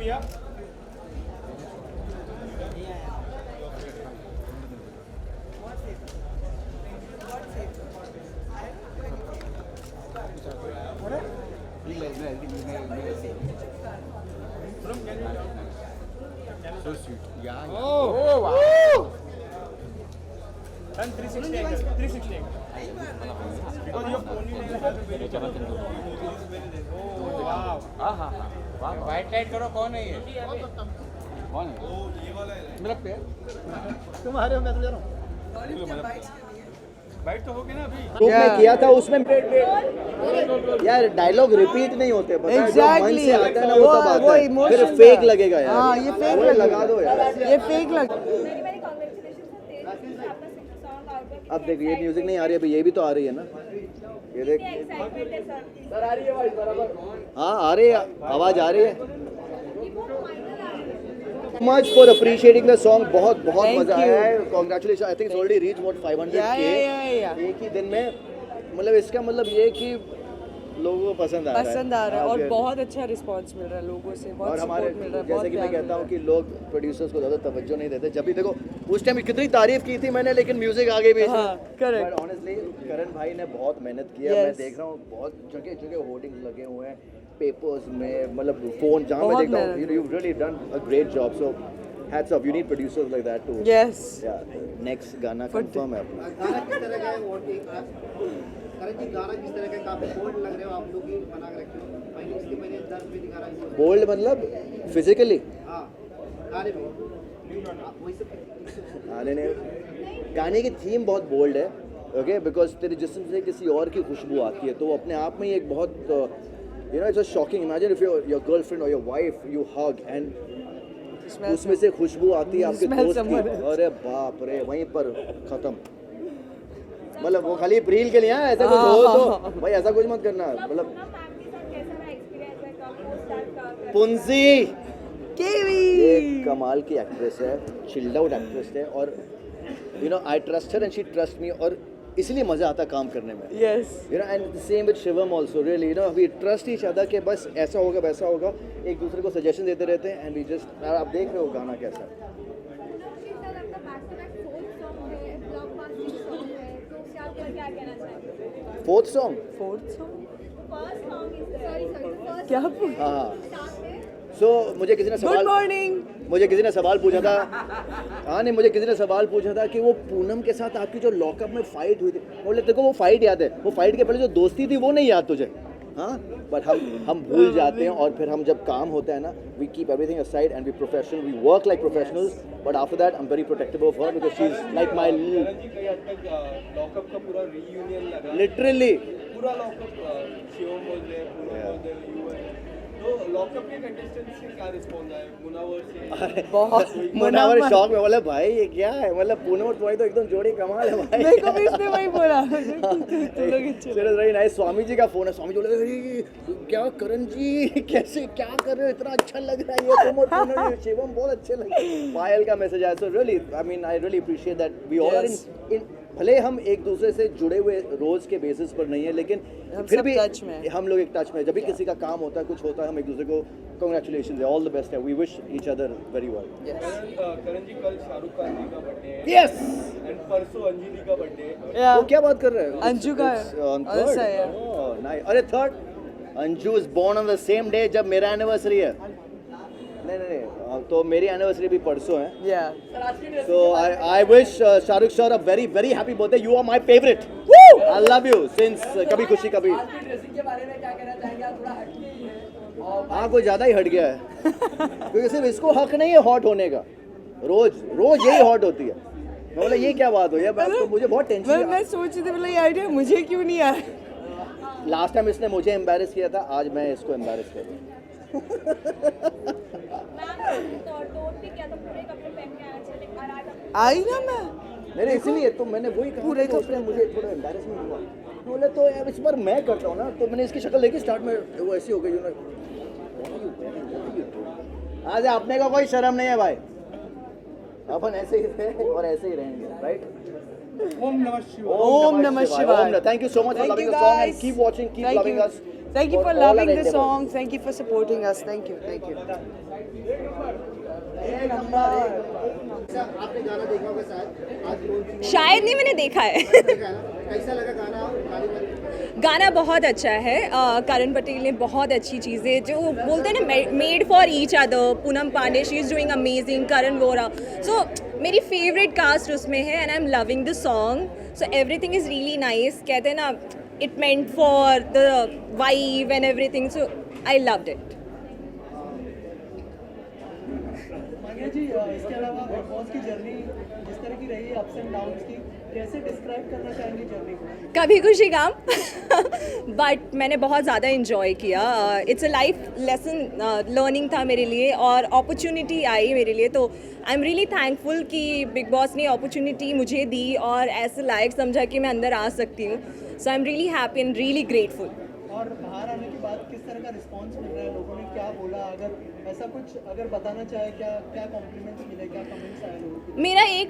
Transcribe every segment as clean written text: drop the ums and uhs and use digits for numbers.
भैया So sweet. Yeah. Oh wow. Done 360 angle. 360 angle. Because your pony nail has a very Oh wow. हाँ हाँ हाँ. वाह. White light करो कौन है ये? कौन है? मेरा पैर. तुम आ रहे हो मैं तो जा रहा हूँ बाइट तो हो गया ना अभी ग्रुप में किया था उसमें यार डायलॉग रिपीट नहीं होते पता है जो मन से आता है ना वो तब आता है फिर फेक लगेगा यार हाँ ये फेक लगा दो यार ये फेक लग अब देख ये म्यूजिक नहीं आ रही अभी ये भी तो आ रही है ना ये देख हाँ आ रही है आवाज आ रही है much for appreciating the song बहुत बहुत मजा आया है congratulations I think it's already reached what 500k एक ही दिन में मतलब इसका मतलब ये कि लोगों को पसंद आ रहा है और बहुत अच्छा रिस्पांस मिल रहा है लोगों से बहुत और हमारे सपोर्ट मिल रहा है जैसे कि मैं कहता हूँ कि लोग प्रोड्यूसर्स को ज़्यादा तवज्जो नहीं देते जब भी देखो उस टाइम कितनी तारीफ की थी मैंने लेकिन म्यूजिक आगे भी करेक्ट ऑनेस्टली करण भाई ने बहुत मेहनत की है मैं देख रहा हूँ बहुत जगह जगह होर्डिंग्स लगे हुए हैं पेपर्स में मतलब फोन जहाँ मैं देखता हूँ you really done a great job so hats off you need producers like that too yes yeah next गाना कंफर्म है अपना गाना किस तरह का है वोटिंग करण जी गाना किस तरह का काफी बोल्ड लग रहे हो आप लोग ही बना के रखे हो पहले इसके पहले 10 भी दिखा रहा है बोल्ड मतलब फिजिकली हां गाने में वही सब गाने ने गाने की थीम बहुत बोल्ड है ओके बिकॉज तेरे जिस्म से किसी और की खुशबू आती है तो वो अपने आप में ही एक बहुत you know it's a shocking imagine if your girlfriend और your wife you hug and उसमें से खुशबू आती है आपके दोस्त की अरे बाप रे वहीं पर खत्म मतलब वो खाली अप्रैल के लिए ऐसा कुछ हो तो भाई ऐसा कुछ मत करना मतलब पुंजी एक कमाल की एक्ट्रेस है चिल्ड आउट एक्ट्रेस है और you know I trust her and she trust me और इसलिए मजा आता काम करने में yes you know and the same with Shivam also really you know we trust each other कि बस ऐसा होगा वैसा होगा एक दूसरे को सजेशन देते रहते हैं and we just आप देख रहे हो गाना कैसा है फोर्थ सॉन्ग क्या हाँ सो मुझे किसी ने गुड सवाल मॉर्निंग मुझे किसी ने सवाल पूछा था हाँ नहीं मुझे किसी ने सवाल पूछा था कि वो पूनम के साथ आपकी जो लॉकअप में फाइट हुई थी बोले तेरे को वो फाइट याद है वो फाइट के पहले जो दोस्ती थी वो नहीं याद तुझे हाँ बट हम भूल जाते हैं और फिर हम जब काम होता है ना we keep everything aside and we professional we work like professionals but after that I am very protective of her because she is like my lockup का पूरा रीयूनियन लगा लिटरली पूरा लॉकअप शिवम बोल रहे पूरा बोल रहे तो लॉकअप के कंटेस्टेंट्स से क्या रिस्पॉन्स आया मुनावर से बहुत मुनावर शॉक में बोला भाई ये क्या है मतलब पूनम और तुम्हारी तो एकदम जोड़ी कमाल है भाई मेरे को भी इसने वही बोला तुम लोग अच्छे It was very nice. Swami ji का फोन है स्वामी जी बोले क्या करण जी कैसे क्या कर रहे हो इतना अच्छा लग रहा है ये तुम और पूनम शिवम बहुत अच्छे लगे पायल का मैसेज आया so really I mean I really appreciate that we all are in भले हम एक दूसरे से जुड़े हुए रोज के बेसिस पर नहीं है लेकिन फिर भी हम लोग एक टच में जब भी किसी का काम होता है कुछ होता है हम एक दूसरे को कांग्रेचुलेशंस ऑल द बेस्ट है we wish each other very well Karan ji कल शाहरुख खान जी का बर्थडे है यस एंड परसों अंजलि का बर्थडे है वो क्या बात कर रहे हैं अंजू का नाइस अरे third Anju is born on the same day जब मेरा एनिवर्सरी है नहीं तो मेरी एनिवर्सरी भी परसों है so I wish Shahrukh sir a very very happy birthday you are my favorite I love you since कभी खुशी कभी हाँ कोई ज़्यादा ही हट गया है क्योंकि सिर्फ इसको हक नहीं है हॉट होने का रोज यही हॉट होती है मैं बोला ये क्या बात हो यार तो मुझे बहुत टेंशन मैं सोच रही थी मतलब ये आइडिया मुझे क्यों नहीं आया लास्ट टाइम इसने मुझे एम्बैरेस किया था आज मैं इसको एम्बैरेस कर रहा हूँ आई ना मैं मेरे इसीलिए तो मैंने वही कहा पूरे कपड़े मुझे थोड़ा एम्बैरेसमेंट हुआ बोले तो यार इस बार मैं करता हूँ ना तो मैंने इसकी शक्ल देखी स्टार्ट में वो ऐसी हो गई आज आपने का कोई शर्म नहीं है भाई अपन ऐसे ही थे और ऐसे ही रहेंगे राइट ओम नमः शिवाय ओम नमः शिवाय thank you so much for loving the song and keep watching keep loving us Thank you for all our loving the endeavors. song. Thank you for supporting us. Thank you. Thank you. अच्छा, आपने गाना देखा होगा शायद आज launching शायद नहीं, मैंने देखा है। देखा है ना, कैसा लगा गाना गाने वाली गाना बहुत अच्छा है। करण पटेल ने बहुत अच्छी चीज़ें जो बोलते हैं ना, made for each other. Poonam Pandey, she is doing amazing. Karan Vora, so मेरी फेवरेट कास्ट उसमें है and I am loving the song. So everything is really nice. कहते हैं ना, it meant for the vibe and everything, so I loved it. Manya ji, इसके अलावा big boss की journey जिस तरह की रही है, अप्स एंड डाउन्स की, कैसे डिस्क्राइब करना चाहेंगे जर्नी को? कभी खुशी गम, बट मैंने बहुत ज़्यादा इन्जॉय किया। It's a life lesson learning था मेरे लिए और अपॉर्चुनिटी आई मेरे लिए, तो आई एम रियली थैंकफुल कि बिग बॉस ने अपॉर्चुनिटी मुझे दी और ऐसे लायक समझा कि मैं अंदर आ सकती हूँ। So I am really happy and really grateful. और बाहर आने के बाद किस तरह का रिस्पांस मिल रहा है, लोगों ने क्या बोला, अगर ऐसा कुछ अगर बताना चाहे, क्या क्या कॉम्प्लीमेंट्स मिले, क्या कमेंट्स आए लोगों के? मेरा एक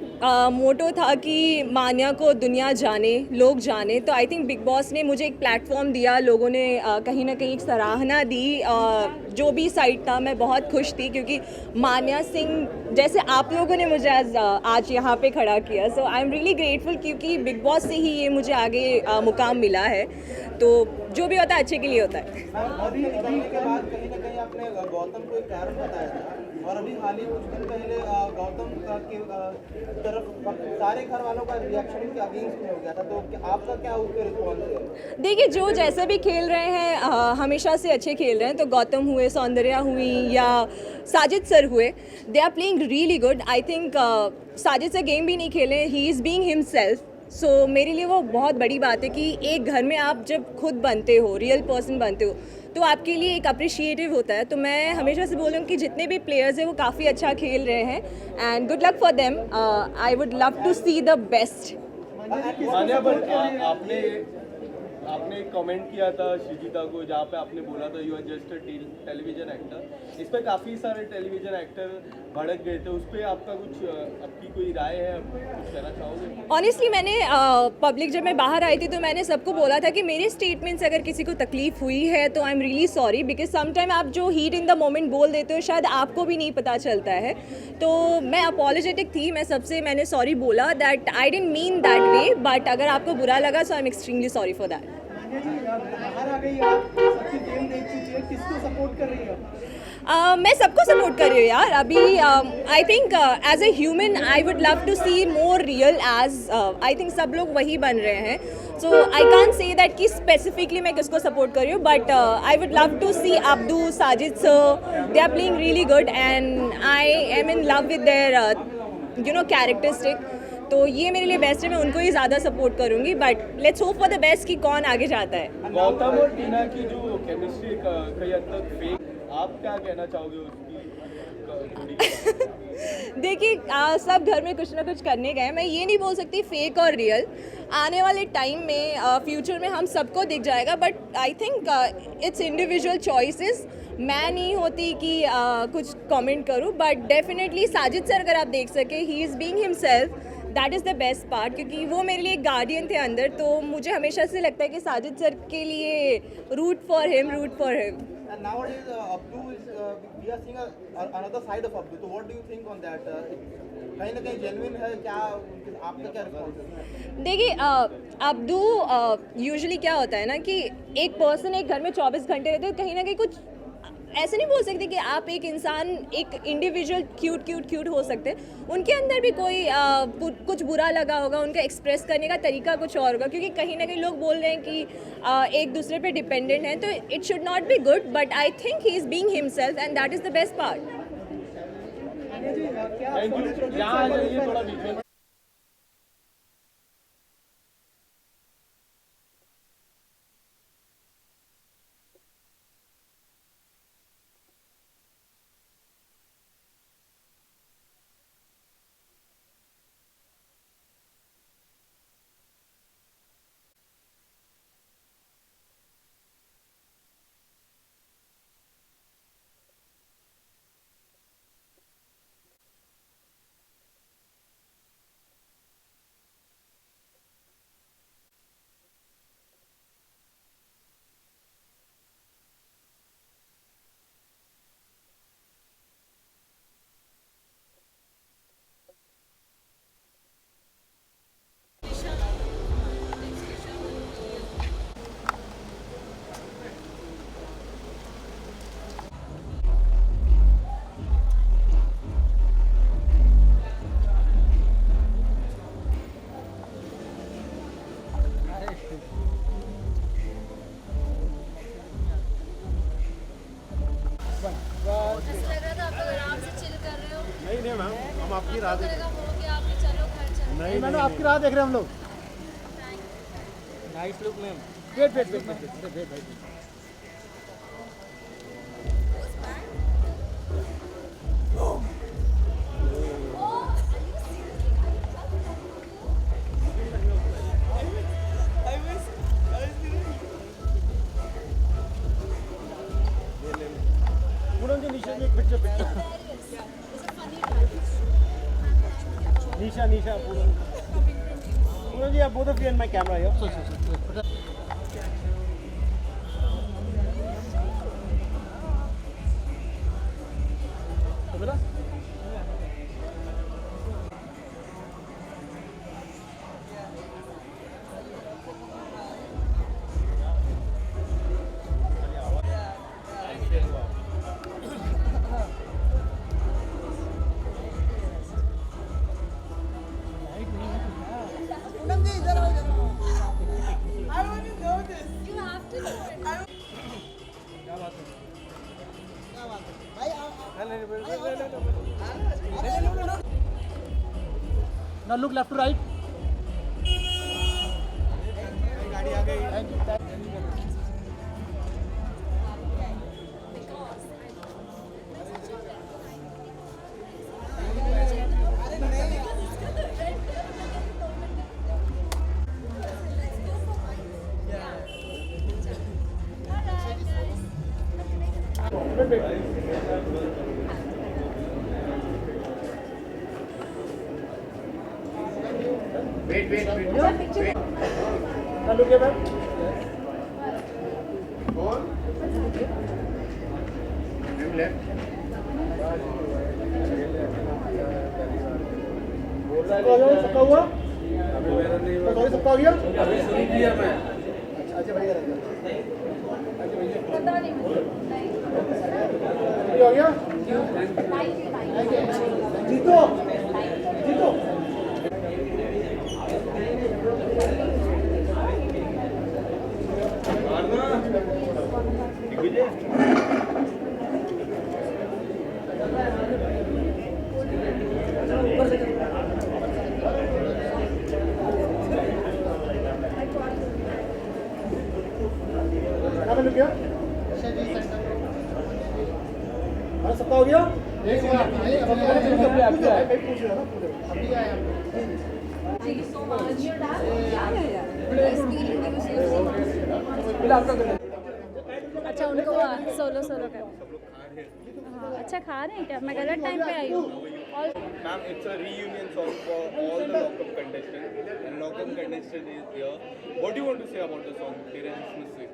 मोटो था कि मान्या को दुनिया जाने, लोग जाने, तो आई थिंक बिग बॉस ने मुझे एक प्लेटफॉर्म दिया। लोगों ने कहीं ना कहीं एक सराहना दी। जो भी साइड था, मैं बहुत खुश थी क्योंकि मान्या सिंह जैसे आप लोगों ने मुझे आज यहाँ पे खड़ा किया। सो आई एम रियली ग्रेटफुल क्योंकि बिग बॉस से ही ये मुझे आगे मुकाम मिला है। तो जो भी होता है अच्छे के लिए होता है। अभी निकलने के बाद कहीं ना कहीं आपने गौतम को एक कारण बताया था, और अभी हाल ही कुछ दिन पहले गौतम की तरफ सारे घर वालों का रिएक्शन के अगेंस्ट में हो गया था, तो आपका क्या उस पर रिस्पॉन्स है? देखिए, जो जैसे भी खेल रहे हैं हमेशा से अच्छे खेल रहे हैं। तो गौतम हुए, सौंदर्या हुई या साजिद सर हुए, they are playing really good. I think Sajid sir game भी नहीं खेले, he is being himself. So मेरे लिए वो बहुत बड़ी बात है कि एक घर में आप जब खुद बनते हो, रियल पर्सन बनते हो, तो आपके लिए एक अप्रिशिएटिव होता है। तो मैं हमेशा से बोल रही हूँ कि जितने भी प्लेयर्स हैं वो काफ़ी अच्छा खेल रहे हैं and good luck for them. I would love to see the best. Manya, but आपने एक कमेंट किया था श्रीजीता को जहाँ पे आपने बोला था you are just a television actor. इस पर काफ़ी सारे टेलीविजन एक्टर भड़क गए थे, उस पर आपका कुछ आपकी कोई राय है, आप कुछ कहना चाहोगे? ऑनेस्टली मैंने पब्लिक जब मैं बाहर आई थी तो मैंने सबको बोला था कि मेरे स्टेटमेंट से अगर किसी को तकलीफ हुई है तो आई am really sorry, because sometime आप जो हीट इन द मोमेंट बोल देते हो शायद आपको भी नहीं पता चलता है। तो मैं अपॉलोजेटिक थी, मैंने सॉरी बोला that I didn't mean that way, but अगर आपको बुरा लगा so I am extremely sorry for that. Manya ji, बाहर आ गई आप, सबकी गेम देख चुकी है, किसको सपोर्ट कर रही है? मैं सबको सपोर्ट कर रही हूँ यार। अभी I think as a human I would love to see more real as I think सब लोग वही बन रहे हैं। So I can't say that कि स्पेसिफिकली मैं किसको सपोर्ट कर रही हूँ, but I would love to see Abdu, Sajid sir, they are playing really good and I am in love with their characteristic. तो ये मेरे लिए बेस्ट है, मैं उनको ही ज़्यादा सपोर्ट करूँगी, but let's hope for the best कि कौन आगे जाता है। गौतम और टीना की जो केमिस्ट्री कई हद तक फेक, आप क्या कहना चाहोगे उसकी जोड़ी के बारे में? देखिए, सब घर में कुछ ना कुछ करने गए, मैं ये नहीं बोल सकती फेक और रियल। आने वाले टाइम में फ्यूचर में हम सबको दिख जाएगा, but I think it's individual choices. मैं नहीं होती कि कुछ कमेंट करूं, बट डेफिनेटली साजिद सर अगर आप देख सके, ही is being himself, that is the best part, क्योंकि वो मेरे लिए एक गार्डियन थे अंदर। तो मुझे हमेशा से लगता है कि साजिद सर के लिए root for him. And nowadays, Abdu is we are seeing another side of Abdu. So what do you think on that? कहीं ना कहीं genuine है क्या? आपका क्या response है? देखिए, अब्दू यूजुअली क्या होता है ना कि एक पर्सन एक घर में 24 घंटे रहते हैं, कहीं ना कहीं कुछ ऐसे नहीं बोल सकते कि आप एक इंसान, एक इंडिविजुअल क्यूट हो सकते हैं। उनके अंदर भी कोई कुछ बुरा लगा होगा, उनका एक्सप्रेस करने का तरीका कुछ और होगा, क्योंकि कहीं ना कहीं लोग बोल रहे हैं कि एक दूसरे पे डिपेंडेंट हैं, तो it should not be good, but I think he is being himself and that is the best part. Manya ji, क्या थैंक यू, प्रोजेक्ट यहाँ आ जाइए थोड़ा बीच में। ऐसा लग रहा था आप लोग आराम से चिल कर रहे हो। नहीं नहीं मैम, हम आपकी राह आपको लगा हो गया आपने चलो घर चलो। नहीं मैडम, आपकी राह देख रहे हैं हम लोग। Nice look ma'am. Wait wait wait wait wait wait. Poonam ji Nisha ji एक पिक्चर पिक्चर। निशा पूनम। पूनम जी आप both of you and my camera here. तो बेटा You have to do it. now look left to right. गाड़ी आ गई। Thank you. Now look here, ma'am. सबका हुआ? Sorry सबका हो गया? अच्छा भैया ये हो गया? जीतो जीतो लुक गया? अरे सबका हो गया? एक बार पूछ रहा ना अच्छा उनको सोलो सोलो कर। हाँ अच्छा खा रहे हैं क्या? मैं गलत टाइम पे आई हूँ। Ma'am, it's a reunion song for all the lockup contestants, and lockup contestant is here. What do you want to say about the song? तेरे जिस्म से.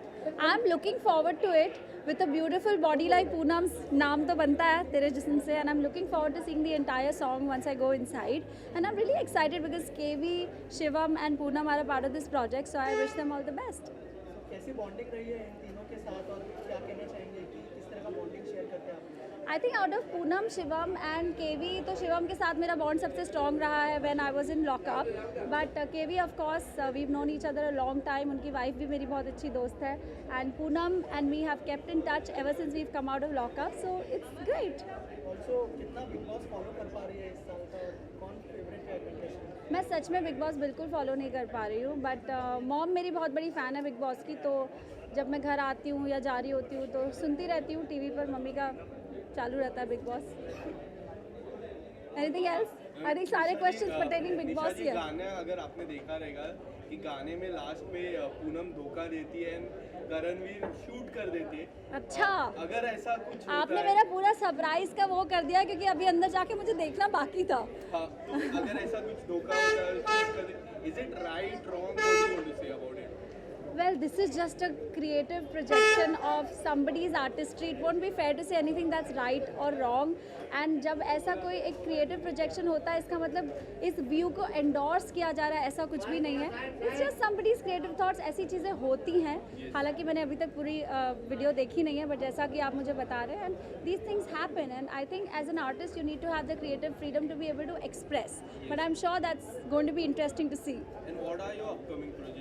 I'm looking forward to it with a beautiful body like Poonam's नाम तो बनता है तेरे जिस्म से, and I'm looking forward to seeing the entire song once I go inside, and I'm really excited because KV, Shivam and Poonam are a part of this project, so I wish them all the best. कैसी bonding रही है इन तीनों के साथ और क्या कहना चाहेंगे कि किस तरह का बॉन्डिंग शेयर करते हैं आप? I think out of Poonam, Shivam and KV, तो शिवम के साथ मेरा बॉन्ड सबसे स्ट्रॉन्ग रहा है when I was in lockup. But KV of course we've known each other a long time. उनकी वाइफ भी मेरी बहुत अच्छी दोस्त है. And Poonam and me have kept in touch ever since we've come out of lockup. So it's great. Also कितना big boss follow कर पा रही है इस साल का और कौन फेवरेट है कंटेस्टेंट? मैं सच में बिग बॉस बिल्कुल फॉलो नहीं कर पा रही हूँ, बट मॉम मेरी बहुत बड़ी फ़ैन है बिग बॉस की, तो जब मैं घर आती हूँ या जा रही होती हूँ तो सुनती रहती हूँ टीवी पर, मम्मी का चालू रहता है big boss. Anything else? I think सारे क्वेश्चंस पर्टेनिंग बिग बॉस ही है. गाना अगर आपने देखा रहेगा कि गाने में लास्ट में पूनम धोखा देती है and करणवीर शूट कर देती है. अच्छा, अगर ऐसा कुछ आपने मेरा पूरा सरप्राइज का वो कर दिया क्योंकि अभी अंदर जाके मुझे देखना बाकी था. हाँ, तो अगर ऐसा कुछ धोखा होता है शूट कर दे, is it right wrong? What do you want to say about it? Well, this is just a creative projection of somebody's artistry. It won't be fair to say anything that's right or wrong. And जब ऐसा कोई एक creative projection होता है, इसका मतलब इस view को endorse किया जा रहा है, ऐसा कुछ भी नहीं है. It's just somebody's creative thoughts. ऐसी चीज़ें होती हैं. हालांकि मैंने अभी तक पूरी वीडियो देखी नहीं है, but जैसा कि आप मुझे बता रहे हैं, and these things happen. And I think as an artist, you need to have the creative freedom to be able to express. But I'm sure that's going to be interesting to see. And what are your upcoming projects?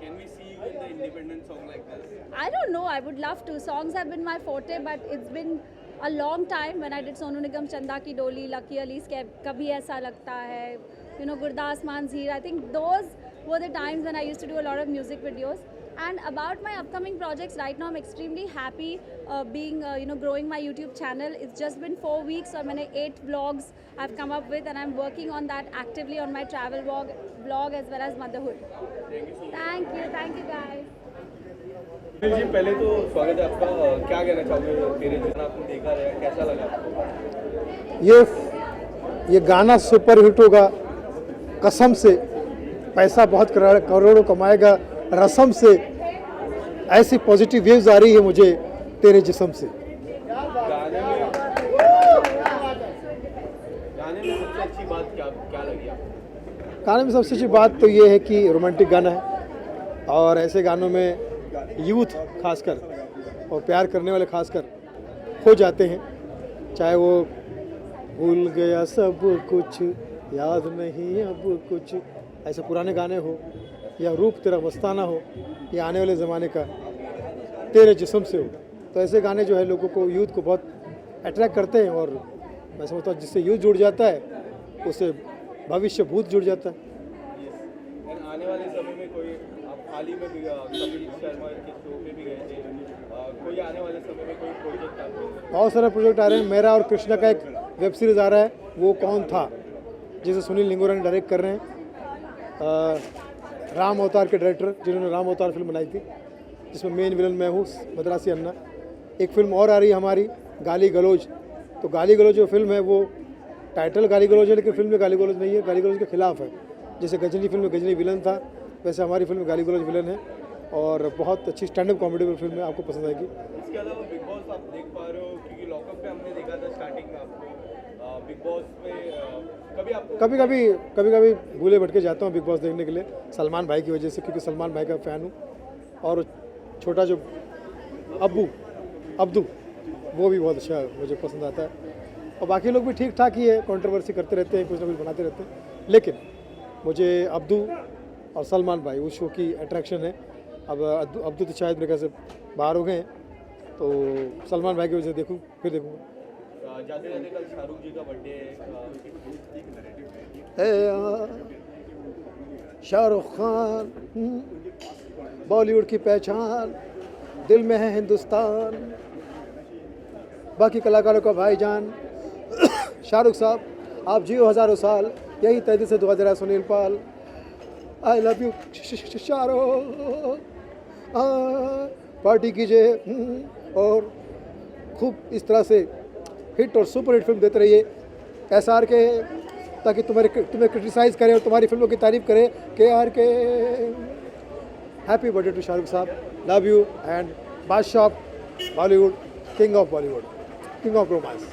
Can we see you in the independent song like this? I don't know. I would love to. Songs have been my forte, but it's been a long time when I did Sonu Nigam, Chanda Ki Doli, Lucky Ali's Kabhi Aisa Lagta Hai, you know, Gurdas Man's Heer. I think those were the times when I used to do a lot of music videos. And about my upcoming projects, right now I'm extremely happy being, growing my YouTube channel. It's just been 4 weeks, so मैंने 8 vlogs I've come up with, and I'm working on that actively on my travel vlog as well as motherhood. Thank you guys. Sunil ji, पहले तो स्वागत है आपका। क्या कहना चाहोगे तेरे जैसा आपने देखा है, कैसा लगा आपको? ये गाना सुपर हिट होगा, कसम से पैसा बहुत करोड़ों कमाएगा, रसम से ऐसी पॉजिटिव वेव्स आ रही है मुझे तेरे जिस्म से। गाने में सबसे अच्छी बात क्या लगी आपको? गाने में सबसे अच्छी बात तो ये है कि रोमांटिक गाना है, और ऐसे गानों में यूथ खासकर और प्यार करने वाले खासकर खो जाते हैं, चाहे वो भूल गया सब कुछ याद नहीं अब कुछ, ऐसे पुराने गाने हो या रूप तेरा मस्ताना हो या आने वाले ज़माने का तेरे जिस्म से हो, तो ऐसे गाने जो है लोगों को, यूथ को बहुत अट्रैक्ट करते हैं। और मैं समझता हूँ जिससे यूथ जुड़ जाता है उससे भविष्य भूत जुड़ जाता है। आने वाले समय में कोई, आप हाल ही में भी कपिल शर्मा के शो पे भी गए थे, कोई आने वाले समय में कोई प्रोजेक्ट आपको? बहुत सारे प्रोजेक्ट आ रहे हैं। मेरा और कृष्णा का एक वेब सीरीज़ आ रहा है, वो कौन था, जिसे सुनील निंगोरानी डायरेक्ट कर रहे हैं। राम अवतार के डायरेक्टर जिन्होंने राम अवतार फिल्म बनाई थी, जिसमें मेन विलन मैं हूँ, मद्रासी अन्ना। एक फिल्म और आ रही है हमारी, गाली गलौज। तो गाली गलौज जो फिल्म है वो टाइटल गाली गलौज है, लेकिन फिल्म में गाली गलौज नहीं है, गाली गलौज के खिलाफ है। जैसे गजनी फिल्म में गजनी विलन था, वैसे हमारी फिल्म में गाली गलौज विलन है, और बहुत अच्छी स्टैंड अप कॉमेडी फिल्म है, आपको पसंद आएगी। इसके अलावा बिग बॉस आप देख पा रहे हो, क्योंकि लॉकअप पे हमने देखा था स्टार्टिंग में आपको। बिग बॉस में कभी कभी भूले भटके जाता हूँ बिग बॉस देखने के लिए, सलमान भाई की वजह से, क्योंकि सलमान भाई का फ़ैन हूँ। और छोटा जो अब्दू वो भी बहुत अच्छा मुझे पसंद आता है, और बाकी लोग भी ठीक ठाक ही है, कंट्रोवर्सी करते रहते हैं, कुछ ना कुछ बनाते रहते हैं, लेकिन मुझे अब्दू और सलमान भाई उस शो की अट्रैक्शन है। अब अब्दू तो शायद मेरे ख्याल से बाहर हो गए हैं, तो सलमान भाई की वजह से फिर देखूँगा। जाते जाते कल शाहरुख जी का बर्थडे है, शाहरुख खान बॉलीवुड की पहचान, दिल में है हिंदुस्तान, बाकी कलाकारों का भाईजान। शाहरुख साहब आप जियो हज़ारों साल, यही तय से दुआ दे रहा Sunil Pal. I love you Shahrukh, party कीजिए और खूब इस तरह से हिट और सुपर हिट फिल्म देते रहिए SR के, ताकि तुम्हें क्रिटिसाइज़ करें और तुम्हारी फिल्मों की तारीफ करें KR के। हैप्पी बर्थडे टू शाहरुख साहब, लव यू, एंड बादशाह Bollywood, king of Bollywood, king of romance.